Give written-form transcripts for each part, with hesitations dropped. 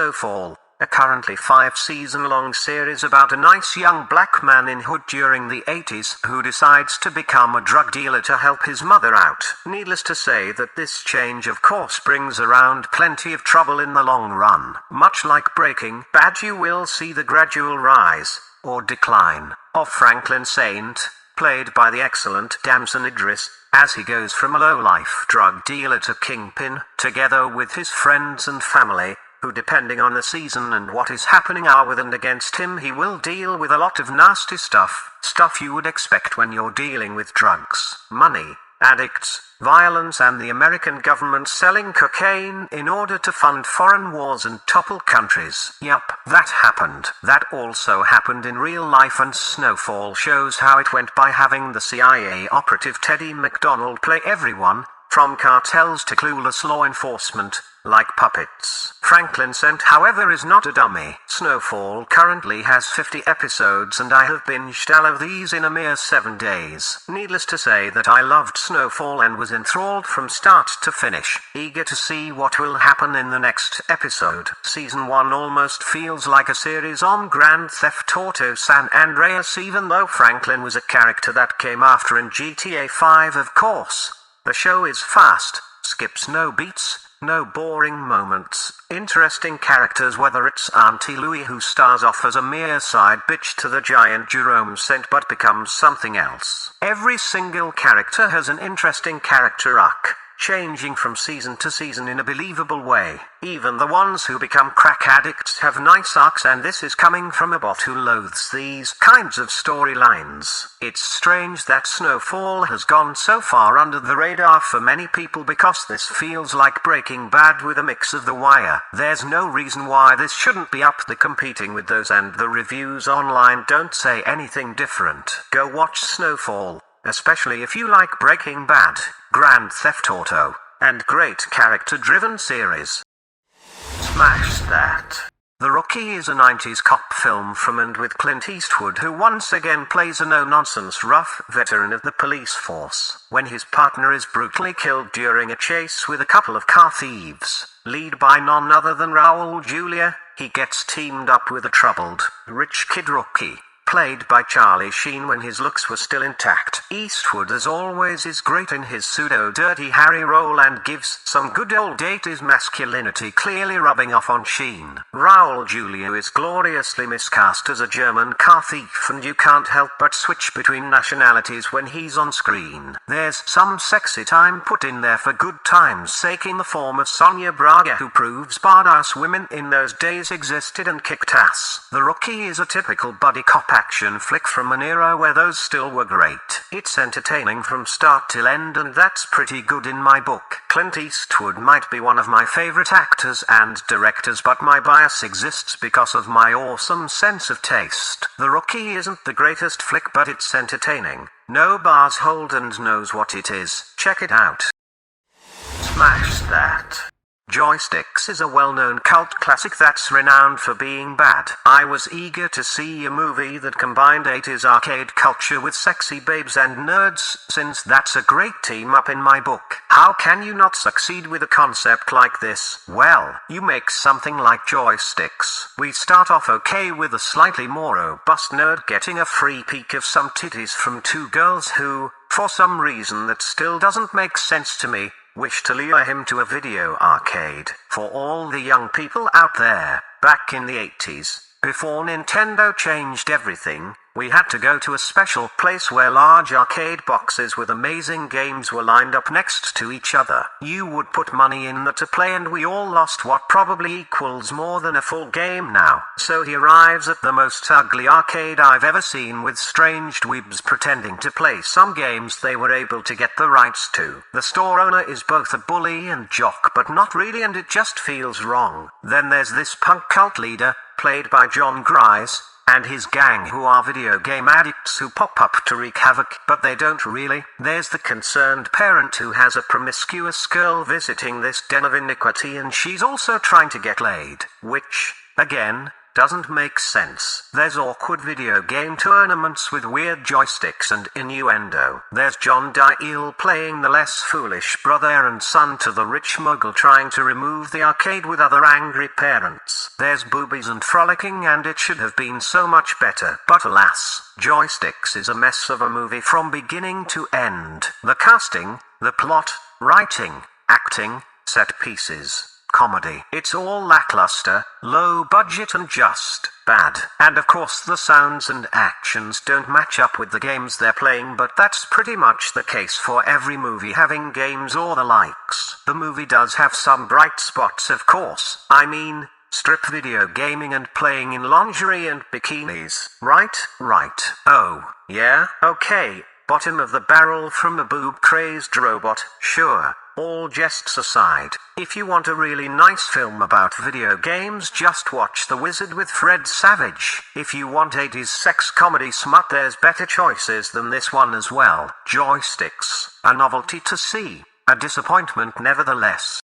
Snowfall, a currently 5-season-long series about a nice young black man in hood during the 80s who decides to become a drug dealer to help his mother out. Needless to say that this change of course brings around plenty of trouble in the long run. Much like Breaking Bad, you will see the gradual rise, or decline, of Franklin Saint, played by the excellent Damson Idris, as he goes from a low-life drug dealer to kingpin, together with his friends and family, who depending on the season and what is happening are with and against him. He will deal with a lot of nasty stuff you would expect when you're dealing with drugs, money, addicts, violence and the American government selling cocaine in order to fund foreign wars and topple countries. Yup, that happened. That also happened in real life, and Snowfall shows how it went by having the CIA operative Teddy McDonald play everyone, from cartels to clueless law enforcement, like puppets. Franklin Saint, however, is not a dummy. Snowfall currently has 50 episodes and I have binged all of these in a mere 7 days. Needless to say that I loved Snowfall and was enthralled from start to finish, eager to see what will happen in the next episode. Season 1 almost feels like a series on Grand Theft Auto San Andreas, even though Franklin was a character that came after in GTA 5, of course. The show is fast, skips no beats, no boring moments, interesting characters, whether it's Auntie Louie who stars off as a mere side bitch to the giant Jerome Saint but becomes something else. Every single character has an interesting character arc, changing from season to season in a believable way. Even the ones who become crack addicts have nice arcs, and this is coming from a bot who loathes these kinds of storylines. It's strange that Snowfall has gone so far under the radar for many people, because this feels like Breaking Bad with a mix of The Wire. There's no reason why this shouldn't be up there competing with those, and the reviews online don't say anything different. Go watch Snowfall, especially if you like Breaking Bad, Grand Theft Auto, and great character-driven series. Smash That. The Rookie is a 90s cop film from and with Clint Eastwood, who once again plays a no-nonsense rough veteran of the police force. When his partner is brutally killed during a chase with a couple of car thieves, led by none other than Raul Julia, he gets teamed up with a troubled, rich kid Rookie, played by Charlie Sheen when his looks were still intact. Eastwood, as always, is great in his pseudo-Dirty Harry role and gives some good old 80s masculinity, clearly rubbing off on Sheen. Raul Julia is gloriously miscast as a German car thief, and you can't help but switch between nationalities when he's on screen. There's some sexy time put in there for good time's sake in the form of Sonia Braga, who proves badass women in those days existed and kicked ass. The Rookie is a typical buddy cop action flick from an era where those still were great. It's entertaining from start till end, and that's pretty good in my book. Clint Eastwood might be one of my favorite actors and directors, but my bias exists because of my awesome sense of taste. The Rookie isn't the greatest flick, but it's entertaining. No bars hold and knows what it is. Check it out. Smash That. Joysticks is a well-known cult classic that's renowned for being bad. I was eager to see a movie that combined 80s arcade culture with sexy babes and nerds, since that's a great team-up in my book. How can you not succeed with a concept like this? Well, you make something like Joysticks. We start off okay with a slightly more robust nerd getting a free peek of some titties from two girls who, for some reason that still doesn't make sense to me, wish to lure him to a video arcade. For all the young people out there, back in the 80s, before Nintendo changed everything, we had to go to a special place where large arcade boxes with amazing games were lined up next to each other. You would put money in there to play, and we all lost what probably equals more than a full game now. So he arrives at the most ugly arcade I've ever seen, with strange dweebs pretending to play some games they were able to get the rights to. The store owner is both a bully and jock, but not really, and it just feels wrong. Then there's this punk cult leader, played by John Grice, and his gang, who are video game addicts who pop up to wreak havoc, but they don't really. There's the concerned parent who has a promiscuous girl visiting this den of iniquity, and she's also trying to get laid, which, again, doesn't make sense. There's awkward video game tournaments with weird joysticks and innuendo. There's John Dial playing the less foolish brother and son to the rich muggle trying to remove the arcade with other angry parents. There's boobies and frolicking, and it should have been so much better. But alas, Joysticks is a mess of a movie from beginning to end. The casting, the plot, writing, acting, set pieces, comedy. It's all lackluster, low budget and just bad. And of course the sounds and actions don't match up with the games they're playing, but that's pretty much the case for every movie having games or the likes. The movie does have some bright spots, of course. I mean, strip video gaming and playing in lingerie and bikinis. Right. Oh, yeah, okay. Bottom of the barrel from a boob-crazed robot, sure. All jests aside, if you want a really nice film about video games, just watch The Wizard with Fred Savage. If you want 80s sex comedy smut, there's better choices than this one as well. Joysticks, a novelty to see, a disappointment nevertheless.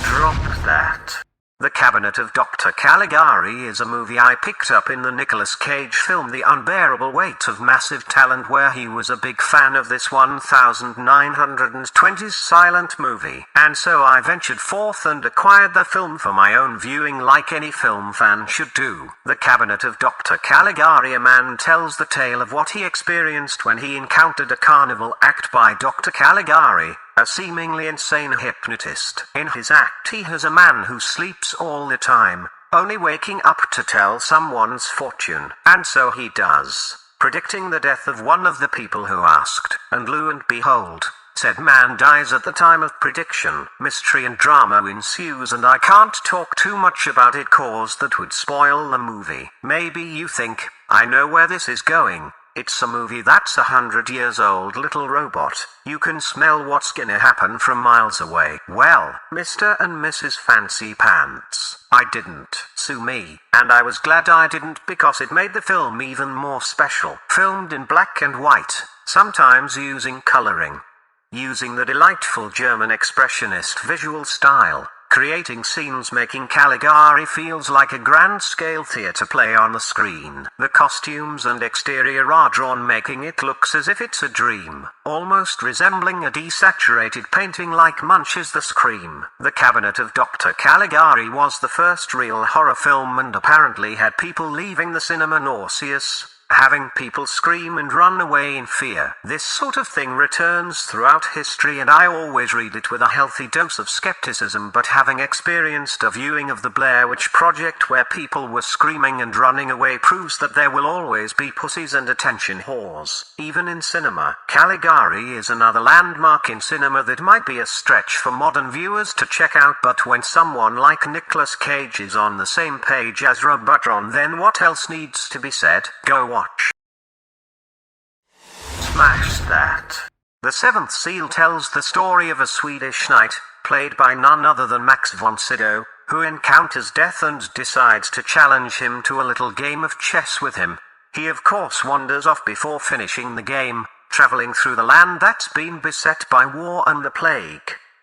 Drop that. The Cabinet of Dr. Caligari is a movie I picked up in the Nicolas Cage film The Unbearable Weight of Massive Talent, where he was a big fan of this 1920s silent movie, and so I ventured forth and acquired the film for my own viewing like any film fan should do. The Cabinet of Dr. Caligari, a man tells the tale of what he experienced when he encountered a carnival act by Dr. Caligari, a seemingly insane hypnotist. In his act he has a man who sleeps all the time, only waking up to tell someone's fortune. And so he does, predicting the death of one of the people who asked, and lo and behold, said man dies at the time of prediction. Mystery and drama ensues, and I can't talk too much about it cause that would spoil the movie. Maybe you think, I know where this is going. It's a movie that's 100 years old, little robot. You can smell what's gonna happen from miles away. Well, Mr. and Mrs. Fancy Pants, I didn't. Sue me. And I was glad I didn't, because it made the film even more special. Filmed in black and white, sometimes using coloring. Using the delightful German expressionist visual style. Creating scenes making Caligari feels like a grand-scale theatre play on the screen. The costumes and exterior are drawn, making it looks as if it's a dream, almost resembling a desaturated painting like Munch's The Scream. The Cabinet of Dr. Caligari was the first real horror film and apparently had people leaving the cinema nauseous, having people scream and run away in fear. This sort of thing returns throughout history, and I always read it with a healthy dose of skepticism, but having experienced a viewing of the Blair Witch Project where people were screaming and running away proves that there will always be pussies and attention whores, even in cinema. Caligari is another landmark in cinema that might be a stretch for modern viewers to check out, but when someone like Nicolas Cage is on the same page as Robotron, then what else needs to be said? Go watch. Smash that. The Seventh Seal tells the story of a Swedish knight, played by none other than Max von Sydow, who encounters death and decides to challenge him to a little game of chess with him. He of course wanders off before finishing the game, traveling through the land that's been beset by war and the plague.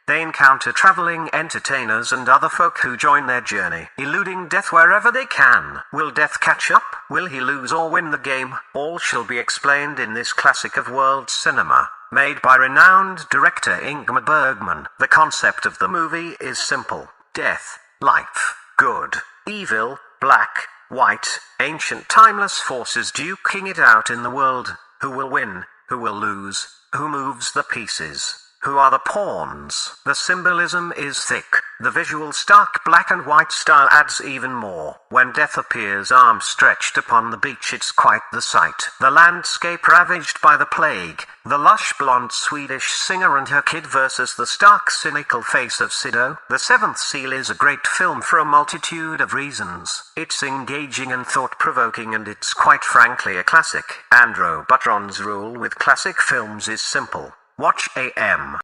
They encounter traveling entertainers and other folk who join their journey, eluding death wherever they can. Will death catch up? Will he lose or win the game? All shall be explained in this classic of world cinema, made by renowned director Ingmar Bergman. The concept of the movie is simple. Death, life, good, evil, black, white, ancient timeless forces duking it out in the world. Who will win? Who will lose? Who moves the pieces? Who are the pawns? The symbolism is thick. The visual stark black and white style adds even more. When death appears arms stretched upon the beach, it's quite the sight. The landscape ravaged by the plague, the lush blonde Swedish singer and her kid versus the stark cynical face of Sydow. The Seventh Seal is a great film for a multitude of reasons. It's engaging and thought-provoking, and it's quite frankly a classic. And Robotron's rule with classic films is simple. Watch AM.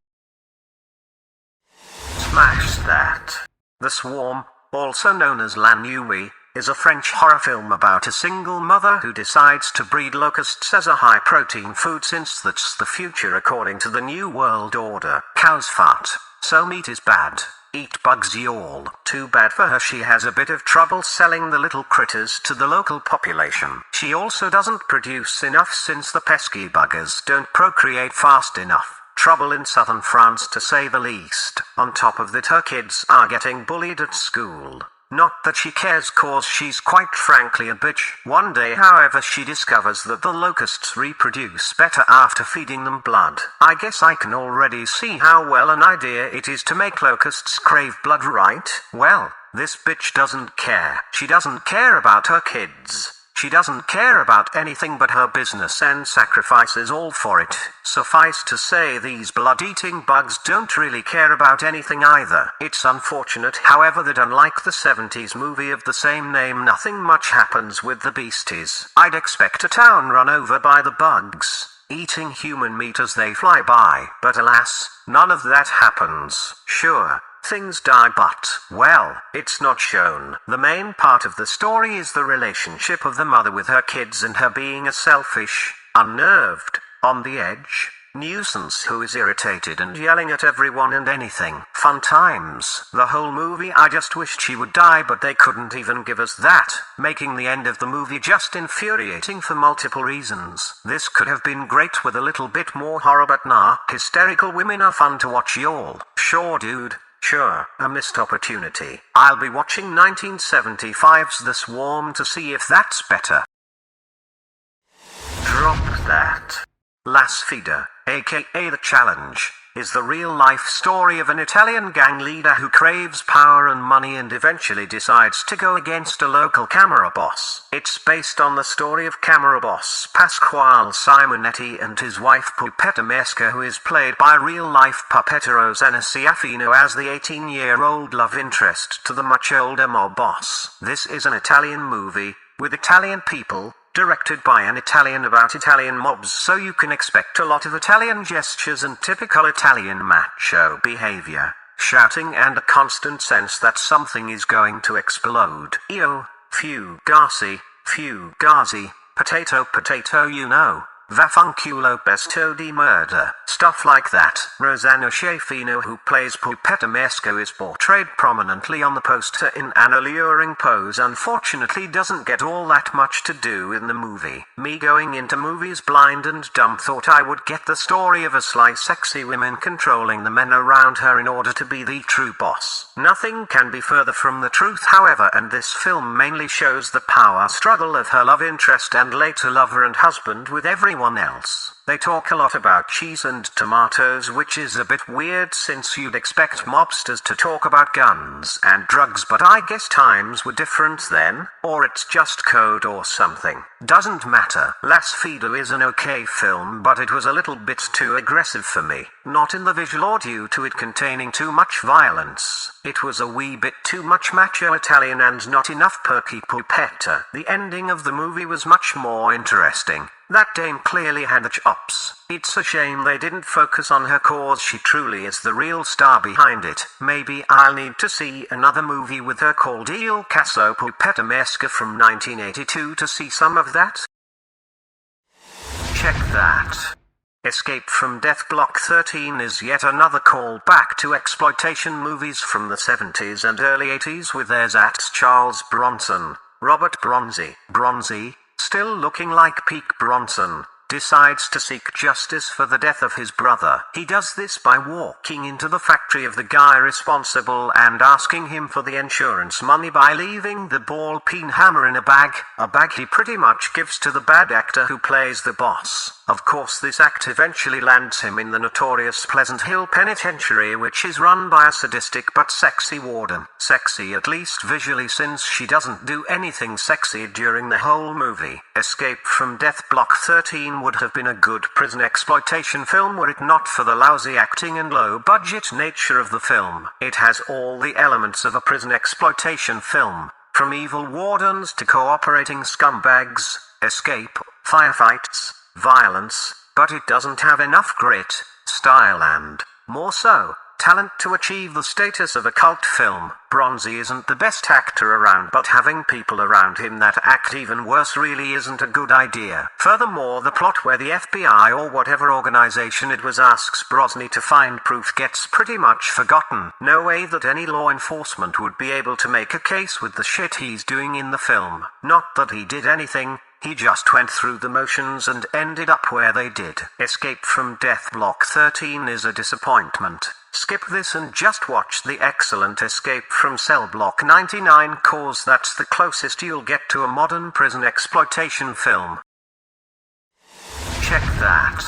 Smash that. The Swarm, also known as La Nuit, is a French horror film about a single mother who decides to breed locusts as a high-protein food since that's the future according to the New World Order. Cows fart, so meat is bad. Eat bugs y'all. Too bad for her, she has a bit of trouble selling the little critters to the local population. She also doesn't produce enough since the pesky buggers don't procreate fast enough. Trouble in southern France to say the least. On top of that, her kids are getting bullied at school. Not that she cares, cause she's quite frankly a bitch. One day, however, she discovers that the locusts reproduce better after feeding them blood. I guess I can already see how well an idea it is to make locusts crave blood, right? Well, this bitch doesn't care. She doesn't care about her kids. She doesn't care about anything but her business and sacrifices all for it. Suffice to say, these blood-eating bugs don't really care about anything either. It's unfortunate, however, that unlike the 70s movie of the same name, nothing much happens with the beasties. I'd expect a town run over by the bugs, eating human meat as they fly by. But alas, none of that happens. Sure, things die, but, well, it's not shown. The main part of the story is the relationship of the mother with her kids and her being a selfish, unnerved, on the edge nuisance who is irritated and yelling at everyone and anything. Fun times. The whole movie, I just wished she would die, but they couldn't even give us that, making the end of the movie just infuriating for multiple reasons. This could have been great with a little bit more horror, but nah, hysterical women are fun to watch y'all. Sure dude. Sure, a missed opportunity. I'll be watching 1975's The Swarm to see if that's better. Drop that. La Sfida, aka The Challenge, is the real-life story of an Italian gang leader who craves power and money and eventually decides to go against a local camera boss. It's based on the story of camera boss Pasquale Simonetti and his wife Puppetta Mesca, who is played by real-life puppetta Rosanna Sciaffino as the 18-year-old love interest to the much older mob boss. This is an Italian movie, with Italian people, directed by an Italian about Italian mobs, so you can expect a lot of Italian gestures and typical Italian macho behavior, shouting and a constant sense that something is going to explode. Io, fugazi, potato potato, you know. Vaffanculo pesto di murder. Stuff like that. Rosanna Sciaffino, who plays Puppetta Mesca, is portrayed prominently on the poster in an alluring pose. Unfortunately doesn't get all that much to do in the movie. Me going into movies blind and dumb thought I would get the story of a sly sexy woman controlling the men around her in order to be the true boss. Nothing can be further from the truth, however, and this film mainly shows the power struggle of her love interest and later lover and husband with everyone else. They talk a lot about cheese and tomatoes, which is a bit weird since you'd expect mobsters to talk about guns and drugs, but I guess times were different then, or it's just code or something. Doesn't matter. La Sfida is an okay film, but it was a little bit too aggressive for me. Not in the visual or due to it containing too much violence. It was a wee bit too much macho Italian and not enough perky puppetta. The ending of the movie was much more interesting. That dame clearly had the chops. It's a shame they didn't focus on her, cause she truly is the real star behind it. Maybe I'll need to see another movie with her called Il Caso Puppetta Mesca from 1982 to see some of that. Check that. Escape from Death Block 13 is yet another callback to exploitation movies from the 70s and early 80s with theirs at Charles Bronson. Robert Bronzy, still looking like peak Bronson, decides to seek justice for the death of his brother. He does this by walking into the factory of the guy responsible and asking him for the insurance money by leaving the ball peen hammer in a bag he pretty much gives to the bad actor who plays the boss. Of course, this act eventually lands him in the notorious Pleasant Hill Penitentiary, which is run by a sadistic but sexy warden. Sexy at least visually, since she doesn't do anything sexy during the whole movie. Escape from Death Block 13 would have been a good prison exploitation film were it not for the lousy acting and low-budget nature of the film. It has all the elements of a prison exploitation film, from evil wardens to cooperating scumbags, escape, firefights, violence, but it doesn't have enough grit, style and, more so, talent to achieve the status of a cult film. Bronzy isn't the best actor around, but having people around him that act even worse really isn't a good idea. Furthermore, the plot where the FBI or whatever organization it was asks Brosny to find proof gets pretty much forgotten. No way that any law enforcement would be able to make a case with the shit he's doing in the film. Not that he did anything. He just went through the motions and ended up where they did. Escape from Death Block 13 is a disappointment. Skip this and just watch the excellent Escape from Cell Block 99, cause that's the closest you'll get to a modern prison exploitation film. Check that.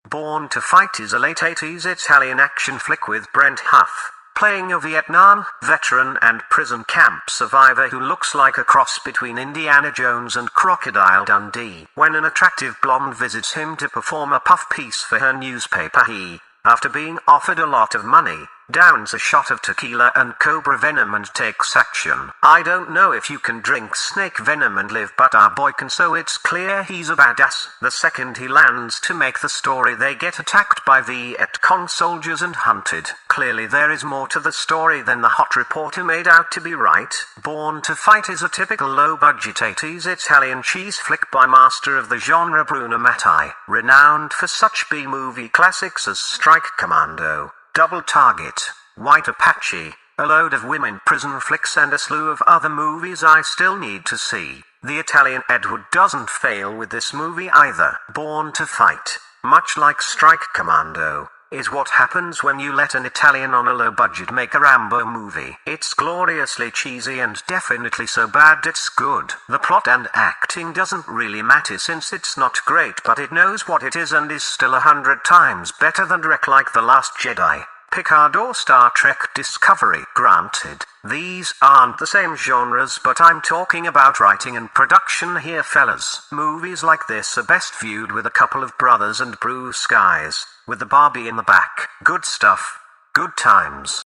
Born to Fight is a late 80s Italian action flick with Brent Huff, playing a Vietnam veteran and prison camp survivor who looks like a cross between Indiana Jones and Crocodile Dundee. When an attractive blonde visits him to perform a puff piece for her newspaper, he, after being offered a lot of money, downs a shot of tequila and cobra venom and takes action. I don't know if you can drink snake venom and live, but our boy can, so it's clear he's a badass. The second he lands to make the story, they get attacked by Viet Cong soldiers and hunted. Clearly there is more to the story than the hot reporter made out to be, right? Born to Fight is a typical low-budget 80s Italian cheese flick by master of the genre Bruno Mattei, renowned for such B-movie classics as Strike Commando, Double Target, White Apache, a load of women prison flicks and a slew of other movies I still need to see. The Italian Edward doesn't fail with this movie either. Born to Fight, much like Strike Commando, is what happens when you let an Italian on a low budget make a Rambo movie. It's gloriously cheesy and definitely so bad it's good. The plot and acting doesn't really matter since it's not great, but it knows what it is and is still 100 times better than Trek like The Last Jedi, Picard or Star Trek Discovery. Granted, these aren't the same genres, but I'm talking about writing and production here, fellas. Movies like this are best viewed with a couple of brothers and blue skies, with the Barbie in the back. Good stuff. Good times.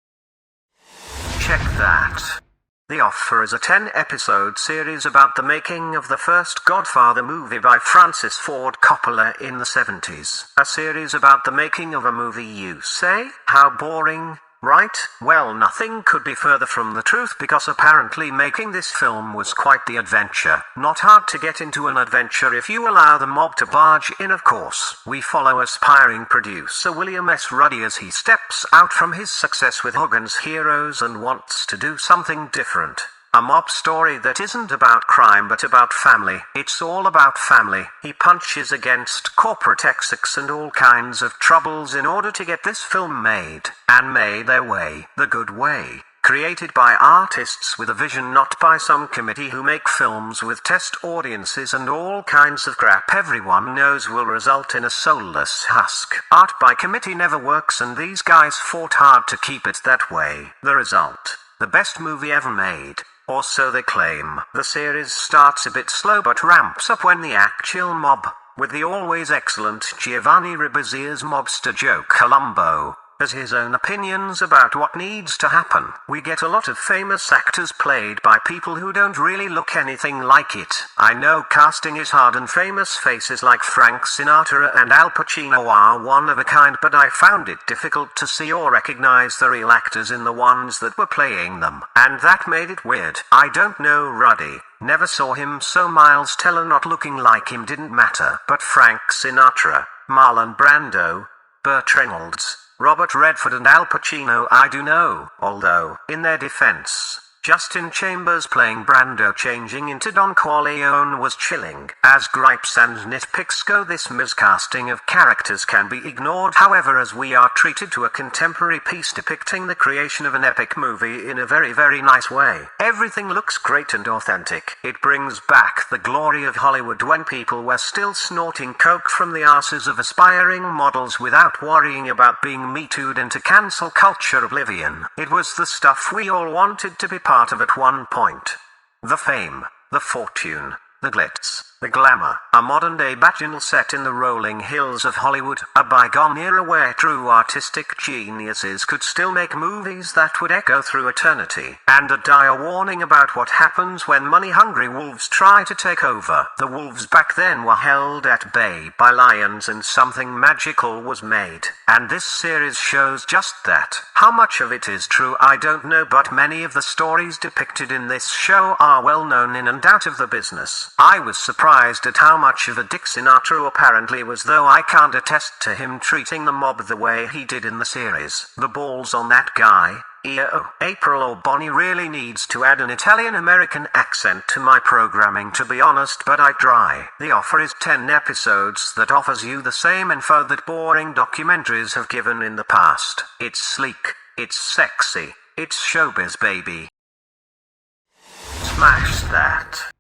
Check that. The Offer is a 10-episode series about the making of the first Godfather movie by Francis Ford Coppola in the 70s. A series about the making of a movie, you say? How boring, right? Well, nothing could be further from the truth, because apparently making this film was quite the adventure. Not hard to get into an adventure if you allow the mob to barge in, of course. We follow aspiring producer William S. Ruddy as he steps out from his success with Hogan's Heroes and wants to do something different. A mob story that isn't about crime but about family. It's all about family. He punches against corporate execs and all kinds of troubles in order to get this film made, and made their way, the good way. Created by artists with a vision, not by some committee who make films with test audiences and all kinds of crap everyone knows will result in a soulless husk. Art by committee never works, and these guys fought hard to keep it that way. The result: the best movie ever made. Or so they claim. The series starts a bit slow but ramps up when the actual mob, with the always excellent Giovanni Ribisi's mobster Joe Colombo, has his own opinions about what needs to happen. We get a lot of famous actors played by people who don't really look anything like it. I know casting is hard and famous faces like Frank Sinatra and Al Pacino are one of a kind, but I found it difficult to see or recognize the real actors in the ones that were playing them. And that made it weird. I don't know Ruddy. Never saw him, so Miles Teller not looking like him didn't matter. But Frank Sinatra, Marlon Brando, Burt Reynolds, Robert Redford and Al Pacino I do know, although, in their defense, Justin Chambers playing Brando changing into Don Corleone was chilling. As gripes and nitpicks go, this miscasting of characters can be ignored. However, as we are treated to a contemporary piece depicting the creation of an epic movie in a very, very nice way. Everything looks great and authentic. It brings back the glory of Hollywood when people were still snorting coke from the asses of aspiring models without worrying about being Me Too'd into cancel culture oblivion. It was the stuff we all wanted to be part of at one point. The fame, the fortune, the glitz, the glamour, a modern-day bacchanal set in the rolling hills of Hollywood, a bygone era where true artistic geniuses could still make movies that would echo through eternity, and a dire warning about what happens when money-hungry wolves try to take over. The wolves back then were held at bay by lions and something magical was made, and this series shows just that. How much of it is true I don't know, but many of the stories depicted in this show are well known in and out of the business. I was surprised at how much of a dick Sinatra apparently was, though I can't attest to him treating the mob the way he did in the series. The balls on that guy. April or Bonnie really needs to add an Italian-American accent to my programming, to be honest, but I try. The offer is 10 episodes that offers you the same info that boring documentaries have given in the past. It's sleek, it's sexy, it's showbiz, baby. Smash that.